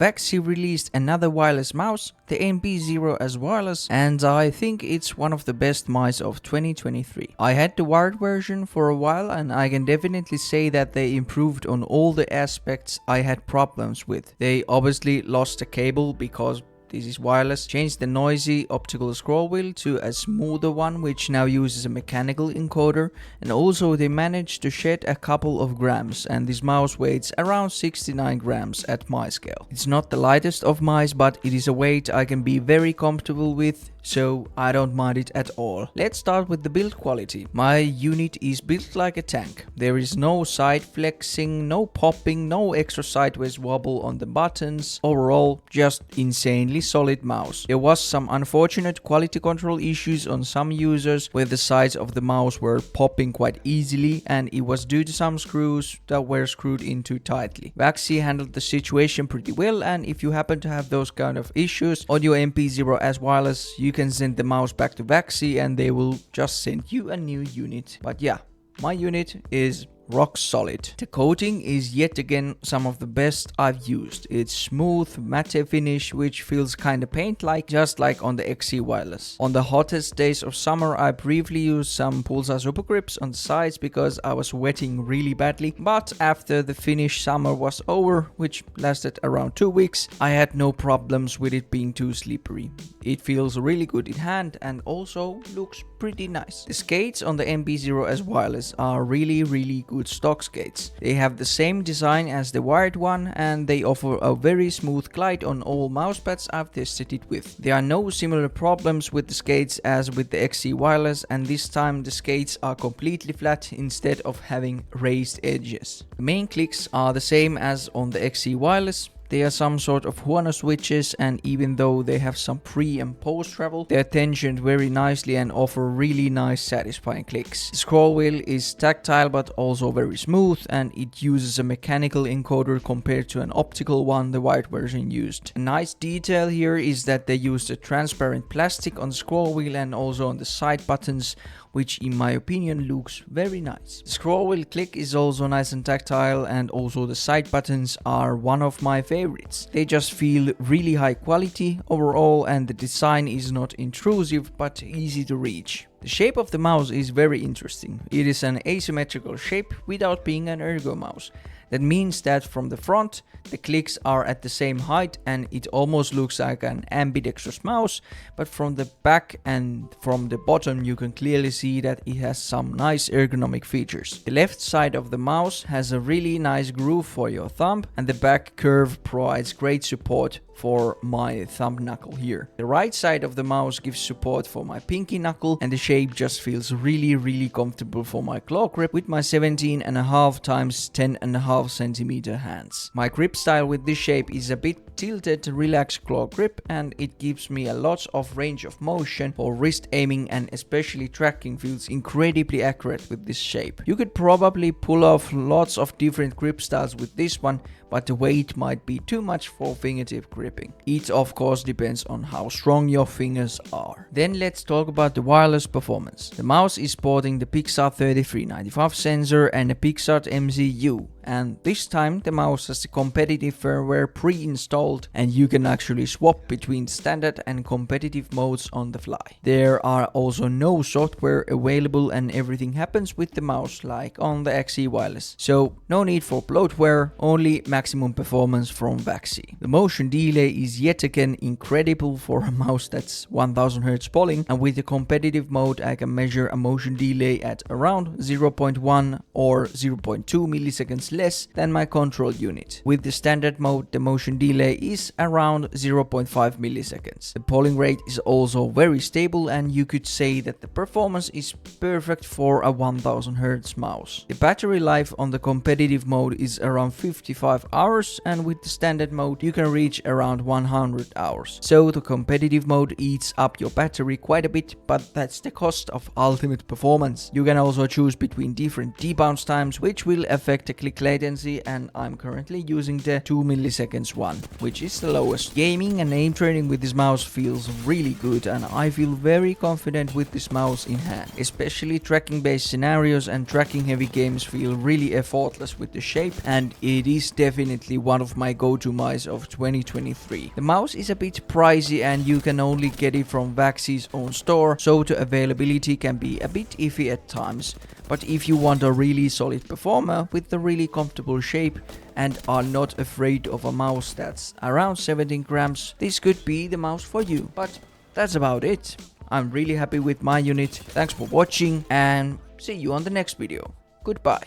VAXEE released another wireless mouse, the NP-01S wireless, and I think it's one of the best mice of 2023. I had the wired version for a while and I can definitely say that they improved on all the aspects I had problems with. They obviously lost the cable because this is wireless, changed the noisy optical scroll wheel to a smoother one which now uses a mechanical encoder, and also they managed to shed a couple of grams, and this mouse weighs around 69 grams at my scale. It's not the lightest of mice, but it is a weight I can be very comfortable with, so I don't mind it at all. Let's start with the build quality. My unit is built like a tank. There is no side flexing, no popping, no extra sideways wobble on the buttons. Overall, just insanely solid mouse. There was some unfortunate quality control issues on some users where the sides of the mouse were popping quite easily, and it was due to some screws that were screwed in too tightly. VAXEE handled the situation pretty well, and if you happen to have those kind of issues on your NP-01S wireless, you can send the mouse back to VAXEE and they will just send you a new unit. But yeah, my unit is rock solid. The coating is yet again some of the best I've used. It's smooth, matte finish which feels kinda paint-like, just like on the XC wireless. On the hottest days of summer I briefly used some Pulsar super grips on the sides because I was sweating really badly, but after the Finnish summer was over, which lasted around 2 weeks, I had no problems with it being too slippery. It feels really good in hand and also looks pretty nice. The skates on the NP-01S wireless are really good stock skates. They have the same design as the wired one and they offer a very smooth glide on all mousepads I've tested it with. There are no similar problems with the skates as with the XC wireless, and this time the skates are completely flat instead of having raised edges. The main clicks are the same as on the XC wireless. They are some sort of Huano switches, and even though they have some pre and post travel, they are tensioned very nicely and offer really nice satisfying clicks. The scroll wheel is tactile but also very smooth, and it uses a mechanical encoder compared to an optical one the wired version used. A nice detail here is that they used a transparent plastic on the scroll wheel and also on the side buttons, which in my opinion looks very nice. The scroll wheel click is also nice and tactile, and also the side buttons are one of my favorites. They just feel really high quality overall, and the design is not intrusive but easy to reach. The shape of the mouse is very interesting. It is an asymmetrical shape without being an ergo mouse. That means that from the front, the clicks are at the same height and it almost looks like an ambidextrous mouse, but from the back and from the bottom you can clearly see that it has some nice ergonomic features. The left side of the mouse has a really nice groove for your thumb, and the back curve provides great support for my thumb knuckle here. The right side of the mouse gives support for my pinky knuckle, and the shape just feels really comfortable for my claw grip with my 17.5 times 10.5 centimeter hands. My grip style with this shape is a bit tilted relaxed claw grip, and it gives me a lot of range of motion for wrist aiming, and especially tracking feels incredibly accurate with this shape. You could probably pull off lots of different grip styles with this one, but the weight might be too much for fingertip gripping. It of course depends on how strong your fingers are. Then let's talk about the wireless performance. The mouse is sporting the Pixar 3395 sensor and a Pixar MCU, and this time the mouse has the competitive firmware pre-installed, and you can actually swap between standard and competitive modes on the fly. There are also no software available, and everything happens with the mouse like on the XC wireless. So no need for bloatware, only maximum performance from VAXEE. The motion delay is yet again incredible for a mouse that's 1000 Hz polling, and with the competitive mode I can measure a motion delay at around 0.1 or 0.2 milliseconds less than my control unit. With the standard mode the motion delay is around 0.5 milliseconds. The polling rate is also very stable, and you could say that the performance is perfect for a 1000 Hz mouse. The battery life on the competitive mode is around 55 hours, and with the standard mode you can reach around 100 hours. So the competitive mode eats up your battery quite a bit, but that's the cost of ultimate performance. You can also choose between different debounce times, which will affect the click latency, and I'm currently using the 2 milliseconds one, which is the lowest. Gaming and aim training with this mouse feels really good, and I feel very confident with this mouse in hand. Especially tracking based scenarios and tracking heavy games feel really effortless with the shape, and it is definitely definitely one of my go-to mice of 2023. The mouse is a bit pricey and you can only get it from VAXEE's own store, so the availability can be a bit iffy at times. But if you want a really solid performer with a really comfortable shape and are not afraid of a mouse that's around 17 grams, this could be the mouse for you. But that's about it. I'm really happy with my unit. Thanks for watching and see you on the next video. Goodbye.